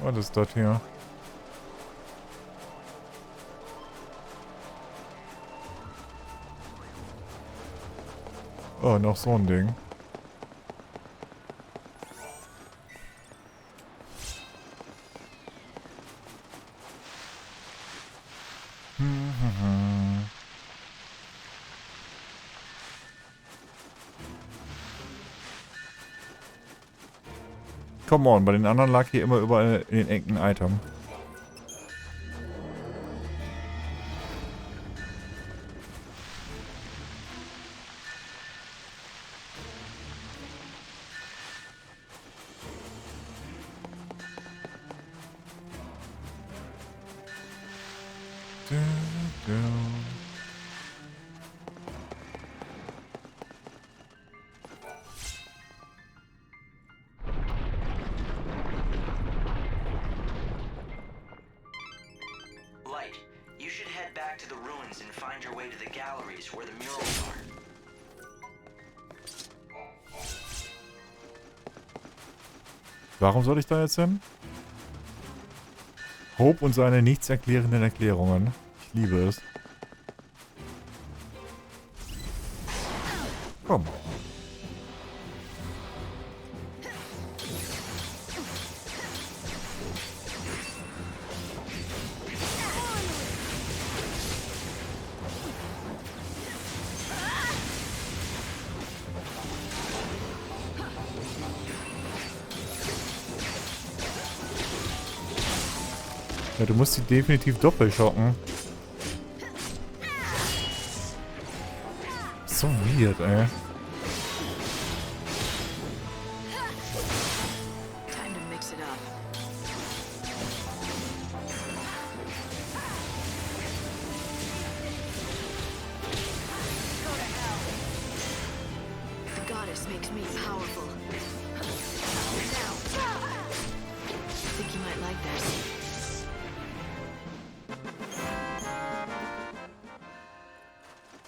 Was ist das hier? Oh, noch so ein Ding. Come on, bei den anderen lag hier immer überall in den Ecken Item. Light, you should head back to the ruins and find your way to the galleries where the murals are. Warum soll ich da jetzt hin? Hope und seine nichts erklärenden Erklärungen. Ich liebe es. Komm. Ja, du musst sie definitiv doppelt schocken. So weird, ey. Time to mix it up. The goddess makes me powerful. Now. I think you might like this.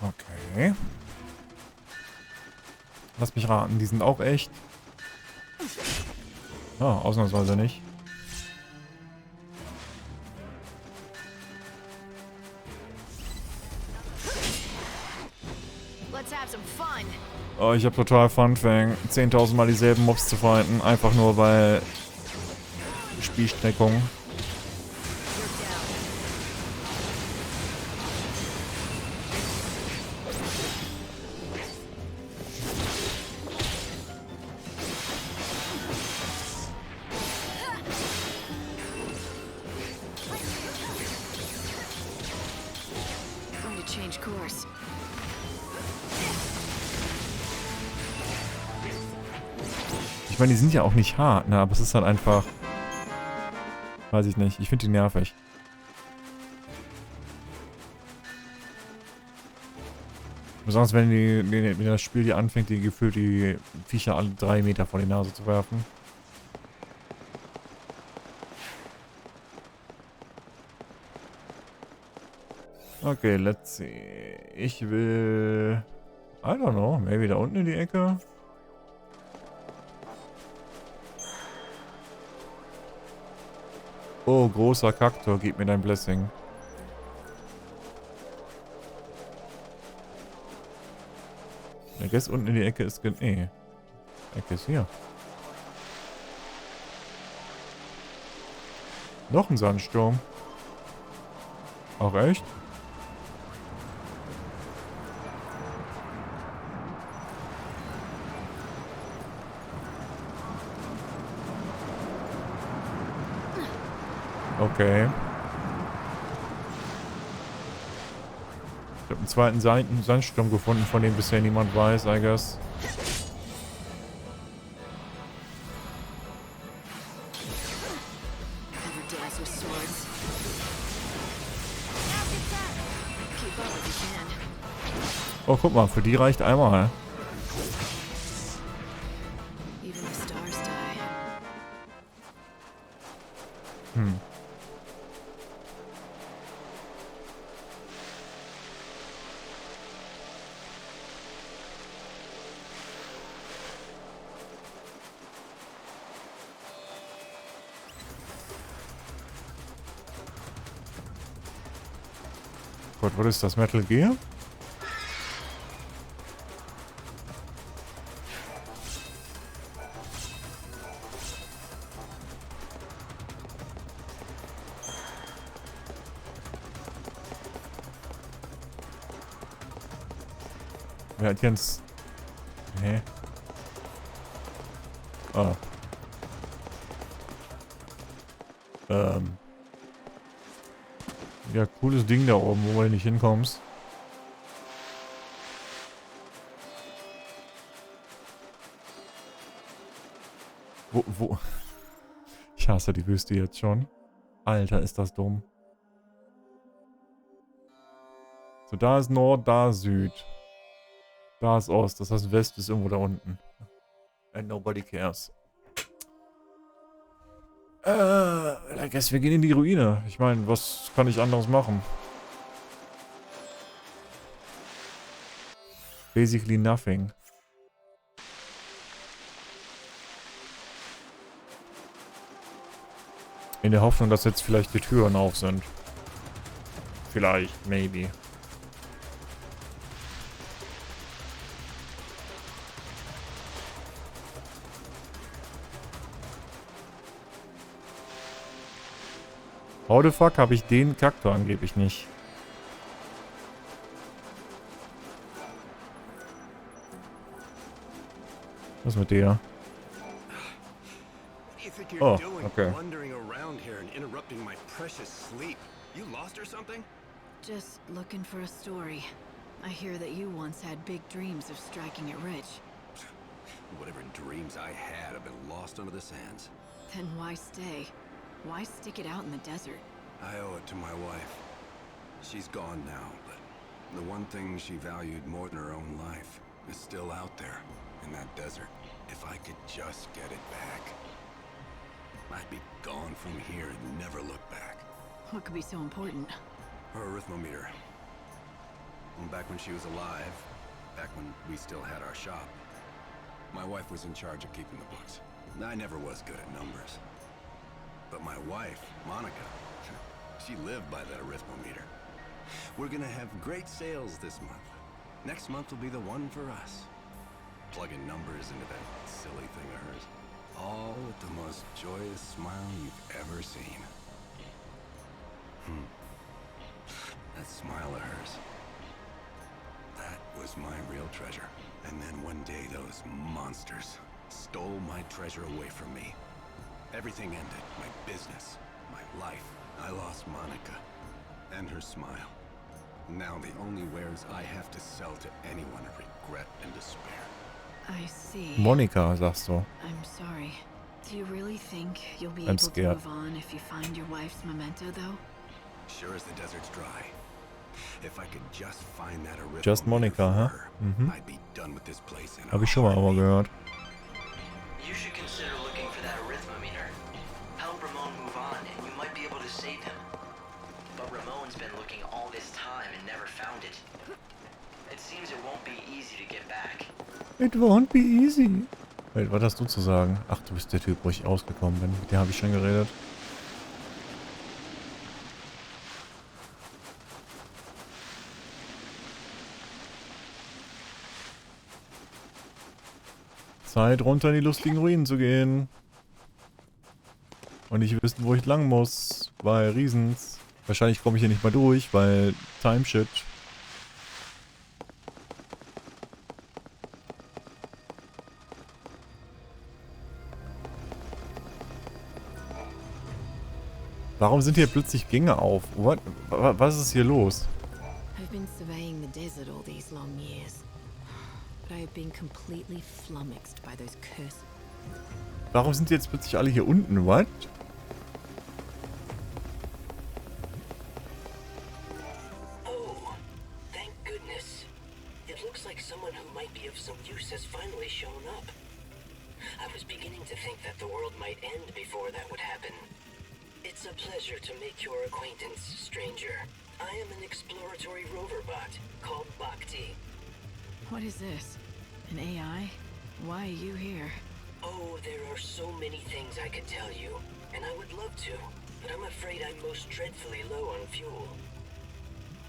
Okay. Lass mich raten, die sind auch echt. Ah, ausnahmsweise nicht. Let's have some fun. Oh, ich hab total Funfang, 10.000 Mal dieselben Mobs zu fighten, einfach nur weil Spielstreckung. Going to change course. Ich meine, die sind ja auch nicht hart, ne, aber es ist halt einfach... Weiß ich nicht, ich finde die nervig. Besonders wenn das Spiel hier anfängt, die gefühlt die Viecher alle 3 Meter vor die Nase zu werfen. Okay, let's see. Ich will... I don't know, maybe da unten in die Ecke. Oh, großer Kaktor, gib mir dein Blessing. Der Guess unten in die Ecke ist... Nee. Ecke ist hier. Noch ein Sandsturm. Auch echt? Okay. Ich habe einen zweiten Sandsturm gefunden, von dem bisher niemand weiß, I guess. Never dance with swords. Keep up if you can. Oh, guck mal, für die reicht einmal. Even the stars die. Hm. Gott, was ist das? Metal Gear? Wer hat jetzt... Hä? Ah. Ja, cooles Ding da oben, wo du nicht hinkommst. Wo? Ich hasse die Wüste jetzt schon. Alter, ist das dumm. So, da ist Nord, da ist Süd. Da ist Ost, das heißt West ist irgendwo da unten. And nobody cares. I guess wir gehen in die Ruine. Ich meine, was kann ich anderes machen? Basically nothing. In der Hoffnung, dass jetzt vielleicht die Türen auf sind. Vielleicht, maybe. How the fuck habe ich den Kaktor angeblich nicht? Was ist mit der? Oh, okay. Just looking for a story. I hear that you once had big dreams of striking it rich. Whatever dreams I had have been lost under the sands. Then why stay? Why stick it out in the desert? I owe it to my wife. She's gone now, but the one thing she valued more than her own life is still out there in that desert. If I could just get it back, I'd be gone from here and never look back. What could be so important? Her arithmometer. Back when she was alive, back when we still had our shop, my wife was in charge of keeping the books. I never was good at numbers. But my wife, Monica, she lived by that arithmometer. We're gonna have great sales this month. Next month will be the one for us. Plugging numbers into that silly thing of hers. All with the most joyous smile you've ever seen. That smile of hers. That was my real treasure. And then one day those monsters stole my treasure away from me. Everything ended. My business, my life. I lost Monica and her smile. Now the only wares I have to sell to anyone are regret and despair. I see. Monika, sagst du. I'm sorry. Do you really think you'll be I'm able scared. to move on if you find your wife's memento, though? Sure as the desert's dry. If I could just find that arithmometer Just Monica, for huh? her, I'd be done with this place in a Habe ich schon mal aber gehört. You should consider looking for that arithmometer. Help Ramon move on, and you might be able to save him. But Ramon's been looking all this time and never found it. It seems it won't be easy to get back. It won't be easy. Wait, was hast du zu sagen? Ach, du bist der Typ, wo ich ausgekommen bin. Mit dem habe ich schon geredet. Zeit, runter in die lustigen Ruinen zu gehen. Und nicht wissen, wo ich lang muss. Weil Riesens. Wahrscheinlich komme ich hier nicht mal durch, weil Timeshit. Warum sind hier plötzlich Gänge auf? What? Was ist hier los? I've been surveying the desert all these long years. But I have been completely flummoxed by those cursed... Warum sind die jetzt plötzlich alle hier unten? What? Oh, thank goodness. It looks like someone who might be of some use has finally shown up. I was beginning to think that the world might end before that would happen. It's a pleasure to make your acquaintance, stranger. I am an exploratory rover bot called Bhakti. What is this? An AI? Why are you here? Oh, there are so many things I could tell you, and I would love to, but I'm afraid I'm most dreadfully low on fuel.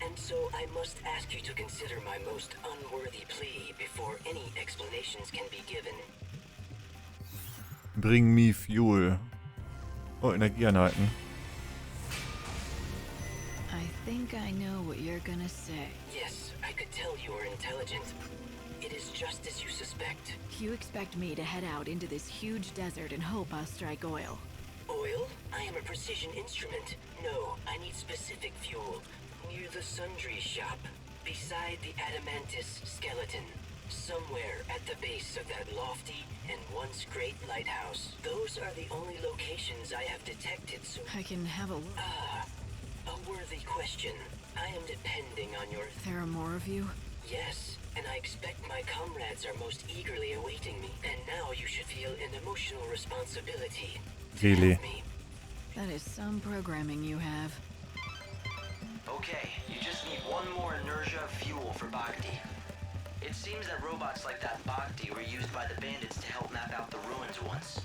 An And so I must ask you to consider my most unworthy plea before any explanations can be given. Bring me Fuel. Oh, Energieeinheiten. I think I know what you're gonna say. Yes, I could tell you were intelligent. It is just as you suspect. You expect me to head out into this huge desert and hope I'll strike oil. Oil? I am a precision instrument. No, I need specific fuel. Near the sundry shop. Beside the Adamantis skeleton. Somewhere at the base of that lofty and once great lighthouse. Those are the only locations I have detected so... I can have a look. A worthy question. I am depending on your... There are more of you? Yes, and I expect my comrades are most eagerly awaiting me. And now you should feel an emotional responsibility to Really? help me. That is some programming you have. Okay, you just need one more inertia fuel for Bhakti. It seems that robots like that Bhakti were used by the bandits to help map out the ruins once.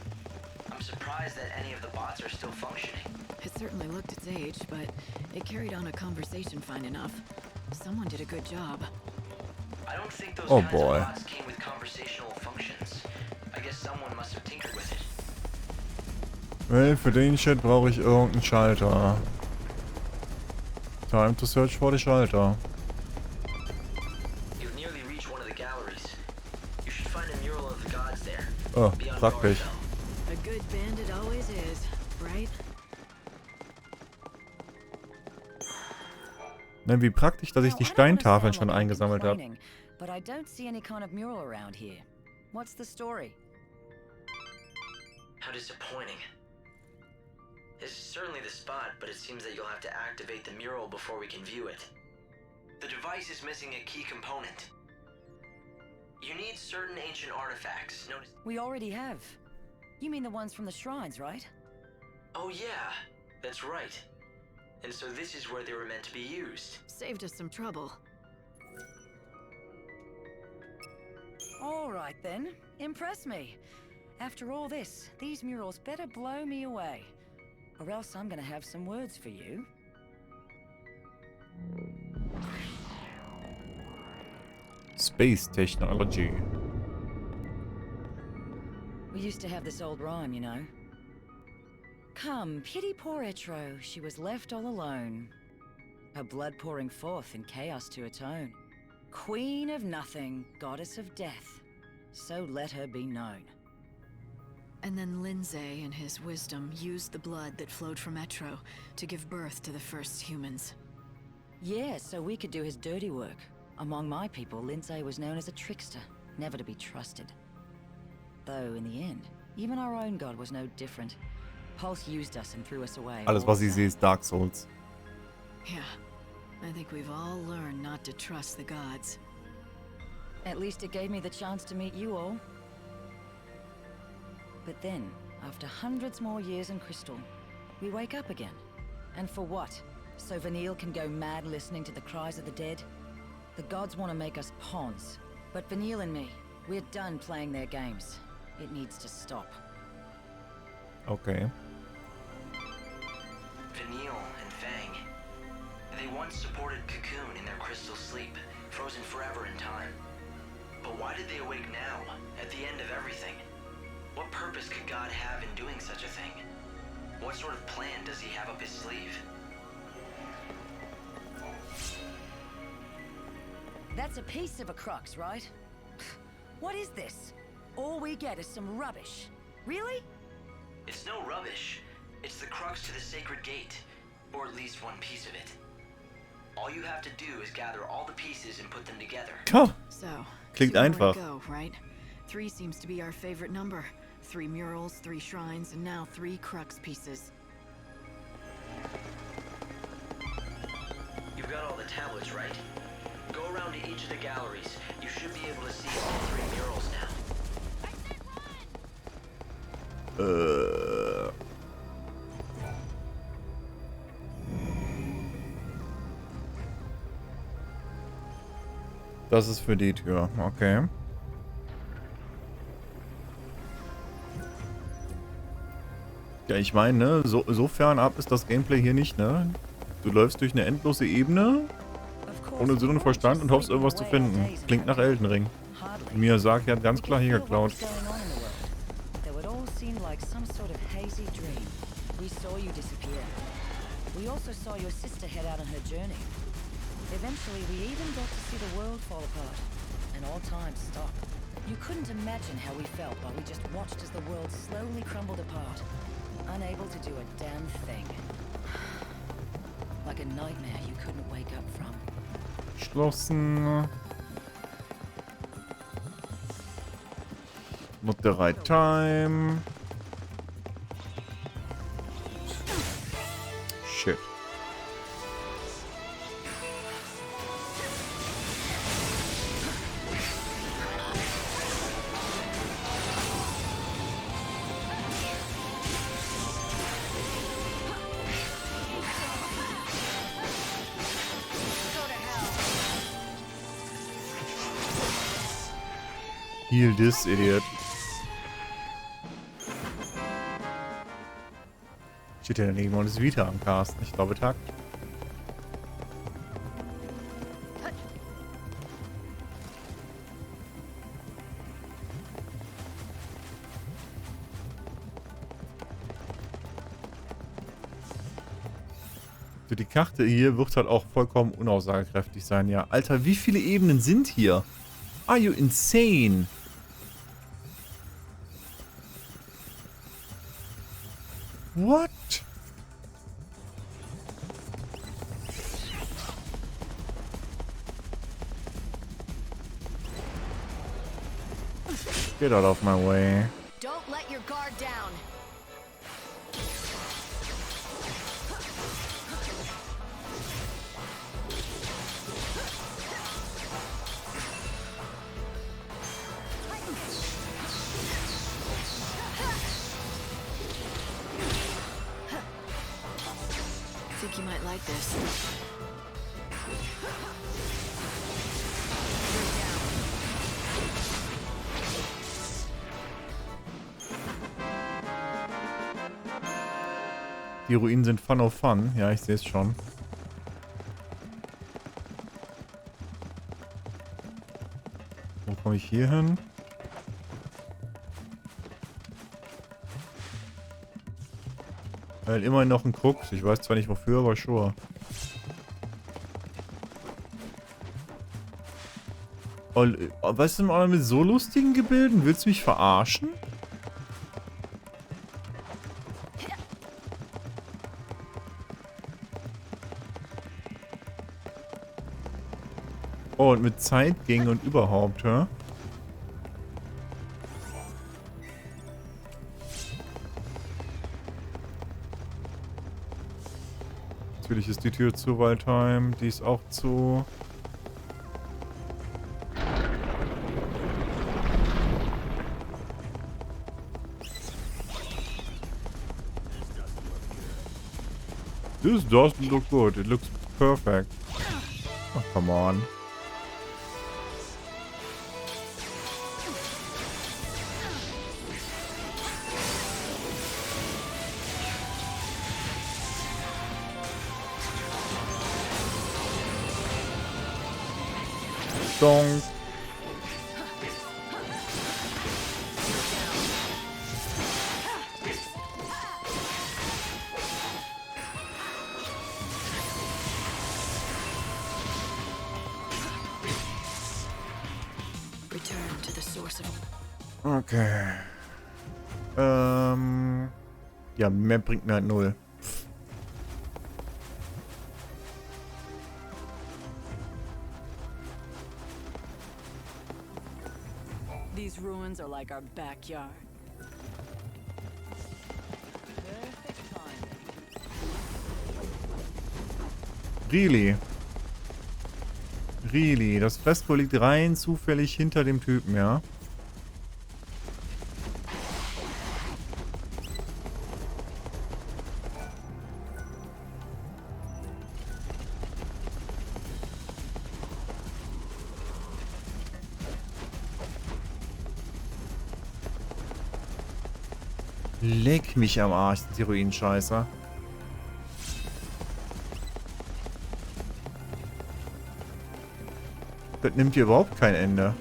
I'm surprised that any of the bots are still functioning. It certainly looked its age, but it carried on a conversation fine enough. Someone did a good job. I don't think those Oh kinds boy. of bots came with conversational functions. I guess someone must have tinkered with it. Well, für den Shit brauche ich irgendeinen Schalter. Time to search for the Schalter. You've nearly reached one of the galleries. You should find a mural of the gods there. Oh, Be on guard, praktisch. though. A good bandit always is, right? Ne, wie praktisch, dass ich die Steintafeln schon eingesammelt habe. But I don't see any kind of mural around here. What's the story? How disappointing. This is certainly the spot, but it seems that you'll have to activate the mural before we can view it. The device is missing a key component. You need certain ancient artifacts. Notice. We already have. You mean the ones from the shrines, right? Oh yeah, that's right. And so this is where they were meant to be used. Saved us some trouble. All right then. Impress me. After all this, these murals better blow me away. Or else I'm gonna have some words for you. Space Technology. We used to have this old rhyme, you know. Come, pity poor Etro, she was left all alone. Her blood pouring forth in chaos to atone. Queen of nothing, goddess of death. So let her be known. And then Lindsay, in his wisdom, used the blood that flowed from Etro to give birth to the first humans. Yeah, so we could do his dirty work. Among my people, Lindsay was known as a trickster, never to be trusted. Though, in the end, even our own god was no different. Pulse used us and threw us away. Alles, was ich sehe, ist Dark Souls. Yeah, I think we've all learned not to trust the gods. At least it gave me the chance to meet you all. But then, after hundreds more years in Crystal, we wake up again. And for what? So Vanille can go mad listening to the cries of the dead? The gods want to make us pawns. But Vanille and me, we're done playing their games. It needs to stop. Okay. Vanille and Fang. They once supported Cocoon in their crystal sleep, frozen forever in time. But why did they awake now, at the end of everything? What purpose could God have in doing such a thing? What sort of plan does he have up his sleeve? That's a piece of a crux, right? What is this? All we get is some rubbish. Really? It's no rubbish. It's the crux to the sacred gate, or at least one piece of it. All you have to do is gather all the pieces and put them together. Ha, So, klingt 2 more einfach. to go, right? 3 seems to be our favorite number. 3 murals, 3 shrines, and now 3 crux pieces. You've got all the tablets, right? Go around to each of the galleries. You should be able to see all 3 murals now. Das ist für die Tür, okay. Ja, ich meine, ne, so fern ab ist das Gameplay hier nicht, ne? Du läufst durch eine endlose Ebene ohne Sinn und Verstand und hoffst, irgendwas zu finden. Klingt nach Elden Ring. Miyazaki hat ganz klar hier geklaut. We also saw your sister head out on her journey. Eventually, we even got to see the world fall apart, and all time stop. You couldn't imagine how we felt while we just watched as the world slowly crumbled apart, unable to do a damn thing. Like a nightmare you couldn't wake up from. Geschlossen. Mutterei Time. Shit. Heal this idiot. Steht ja daneben und ist wieder am Casten. Ich glaube, Takt. So, die Karte hier wird halt auch vollkommen unaussagekräftig sein, ja. Alter, wie viele Ebenen sind hier? Are you insane? What? Get out of my way. Don't let your guard down. Think you might like this. Die Ruinen sind Fun of Fun. Ja, ich sehe es schon. Wo komme ich hier hin? Weil immerhin noch ein Krux. Ich weiß zwar nicht wofür, aber sure. Und, weißt du mal mit so lustigen Gebilden? Willst du mich verarschen? Oh, und mit Zeitgängen und überhaupt, hä? Natürlich ist die Tür zu, Waldheim. Die ist auch zu. This doesn't look good. It looks perfect. Oh, come on. Donk. Return to the source of. Okay. Ja, mehr bringt mir halt null. These ruins are like our backyard. Perfect timing. Really? Really? Das Fresko liegt rein zufällig hinter dem Typen, ja? Leck mich am Arsch, die Ruinenscheiße. Das nimmt hier überhaupt kein Ende.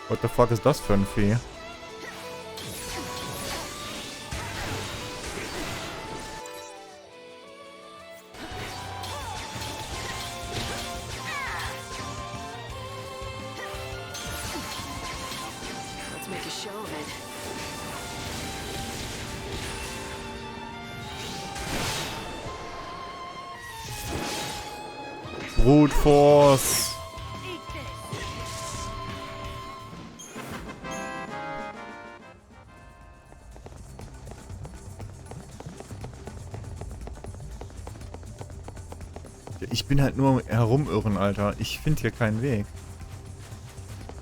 What the fuck ist das für ein Vieh? Let's make a show of it. Brute Force. Ich bin halt nur herumirren, Alter. Ich finde hier keinen Weg.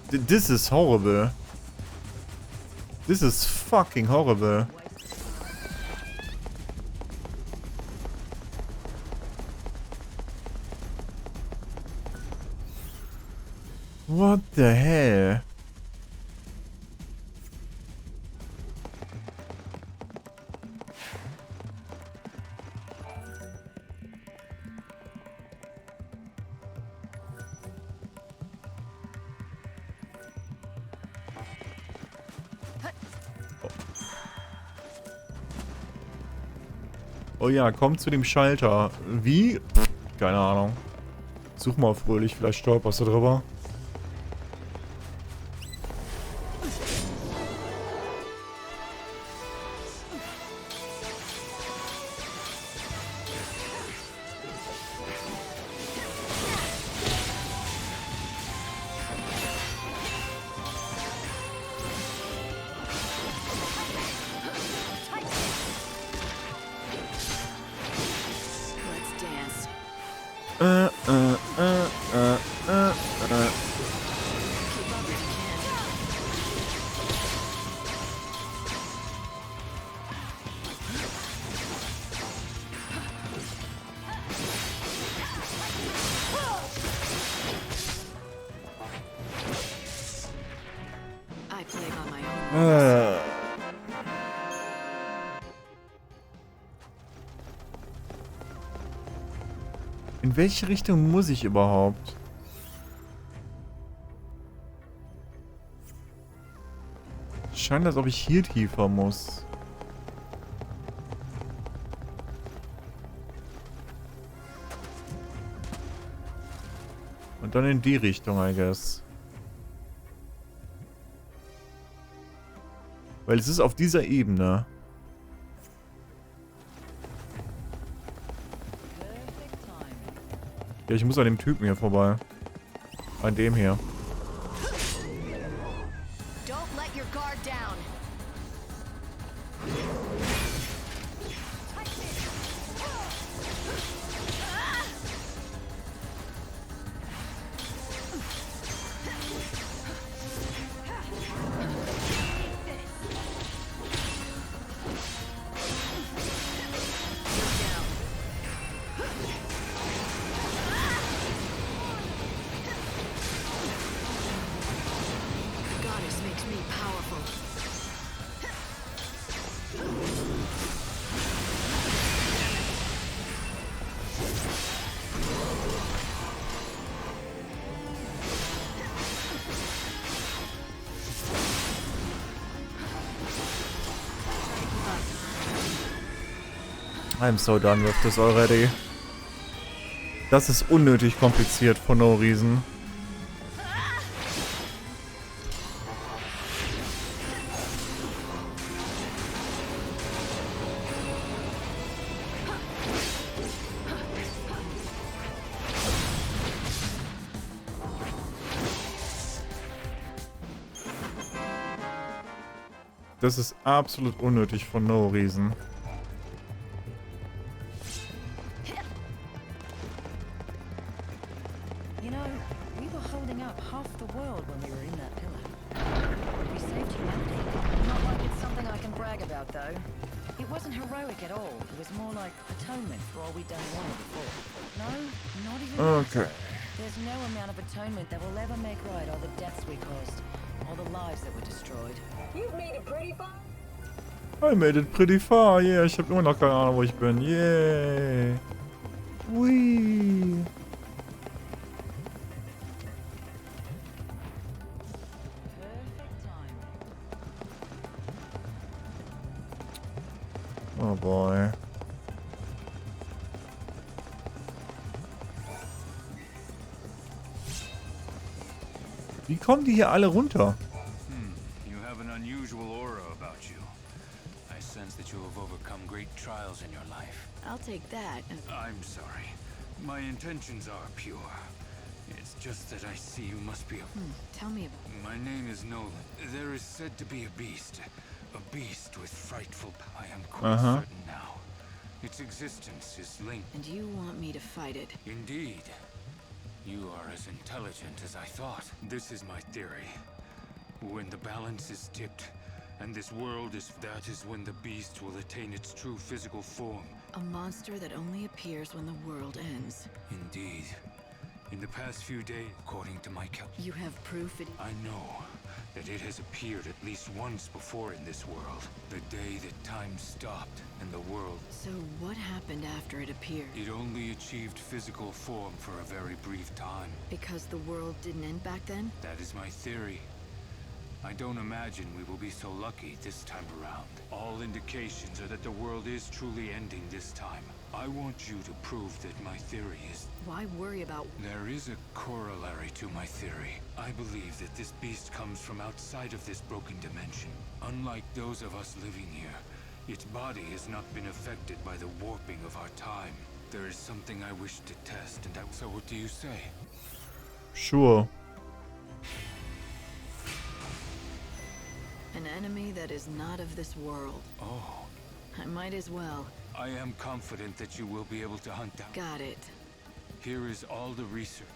This is horrible. This is fucking horrible. What the hell? Oh ja, komm zu dem Schalter. Wie? Keine Ahnung. Such mal fröhlich, vielleicht stolperst du drüber. Let's dance. I play by my own rules. In welche Richtung muss ich überhaupt? Scheint, als ob ich hier tiefer muss. Und dann in die Richtung, I guess. Weil es ist auf dieser Ebene. Ja, ich muss an dem Typen hier vorbei. An dem hier. Don't let your guard down. Goddess makes me powerful. I'm so done with this already. Das ist unnötig kompliziert, for no reason. Das ist absolut unnötig, for no reason. You know, we were holding up half the world when we were in that pillar. We saved humanity. Not like it's something I can brag about, though. It wasn't heroic at all. It was more like atonement for all we'd done wrong before. No, not even Okay. that. There's no amount of atonement that will ever make right all the deaths we caused, all the lives that were destroyed. You've made it pretty far. I made it pretty far. Yeah, ich habe immer noch keine Ahnung, wo ich bin. Yeah. Whee. Perfect time. Oh boy. Wie kommen die hier alle runter? You have an unusual aura about you. I sense that you have overcome great trials in your life. I'll take that. I'm sorry. My intentions are pure. It's just that I see you must be a... Tell me about My name is Nolan. There is said to be a beast. A beast with frightful... I am quite certain now. Its existence is linked... And you want me to fight it? Indeed. You are as intelligent as I thought. This is my theory. When the balance is tipped, and this world is... That is when the beast will attain its true physical form. A monster that only appears when the world ends. Indeed. In the past few days, according to my You have proof it... I know that it has appeared at least once before in this world. The day that time stopped and the world... So what happened after it appeared? It only achieved physical form for a very brief time. Because the world didn't end back then? That is my theory. I don't imagine we will be so lucky this time around. All indications are that the world is truly ending this time. I want you to prove that my theory is... Why worry about... There is a corollary to my theory. I believe that this beast comes from outside of this broken dimension. Unlike those of us living here, its body has not been affected by the warping of our time. There is something I wish to test, and so what do you say? Sure. An enemy that is not of this world. Oh, I might as well. I am confident that you will be able to hunt down. Got it. Here is all the research.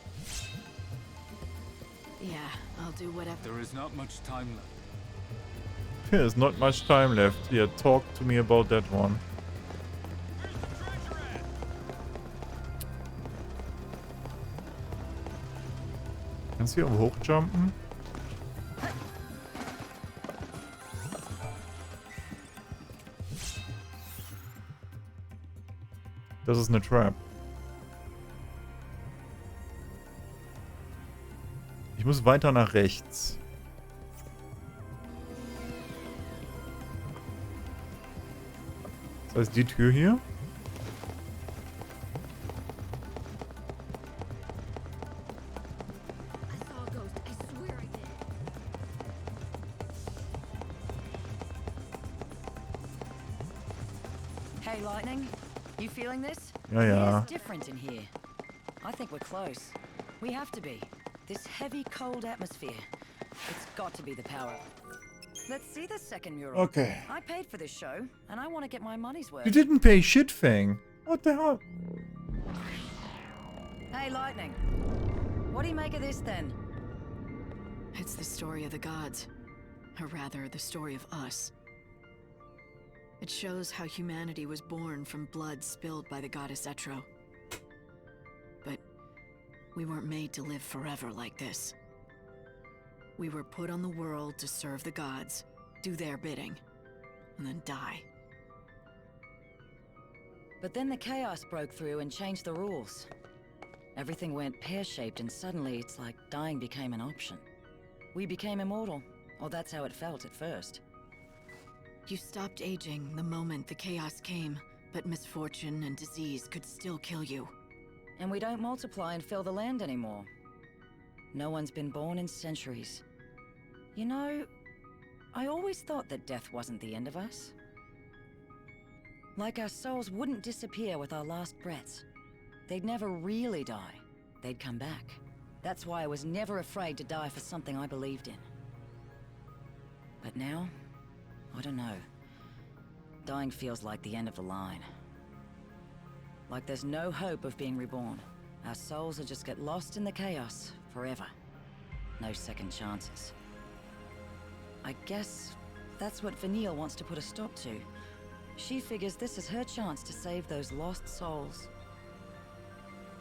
Yeah, I'll do whatever. There is not much time left. There's not much time left. Here, talk to me about that one. Kannst du hier irgendwo hochjumpen? Das ist eine Trap. Ich muss weiter nach rechts. Das heißt, die Tür hier. I saw a ghost. I swear I did. Hey, Lightning. You feeling this? Ja, ja. It's different in here. I think we're close. We have to be. This heavy, cold atmosphere. It's got to be the power. Let's see the second mural. Okay. I paid for this show, and I want to get my money's worth. You didn't pay shit, Fang. What the hell? Hey, Lightning. What do you make of this, then? It's the story of the gods. Or rather, the story of us. It shows how humanity was born from blood spilled by the goddess Etro. But we weren't made to live forever like this. We were put on the world to serve the gods, do their bidding, and then die. But then the chaos broke through and changed the rules. Everything went pear-shaped, and suddenly it's like dying became an option. We became immortal, or that's how it felt at first. You stopped aging the moment the chaos came, but misfortune and disease could still kill you. And we don't multiply and fill the land anymore. No one's been born in centuries. You know, I always thought that death wasn't the end of us. Like our souls wouldn't disappear with our last breaths. They'd never really die. They'd come back. That's why I was never afraid to die for something I believed in. But now, I don't know. Dying feels like the end of the line. Like there's no hope of being reborn. Our souls will just get lost in the chaos forever. No second chances. I guess that's what Vanille wants to put a stop to. She figures this is her chance to save those lost souls.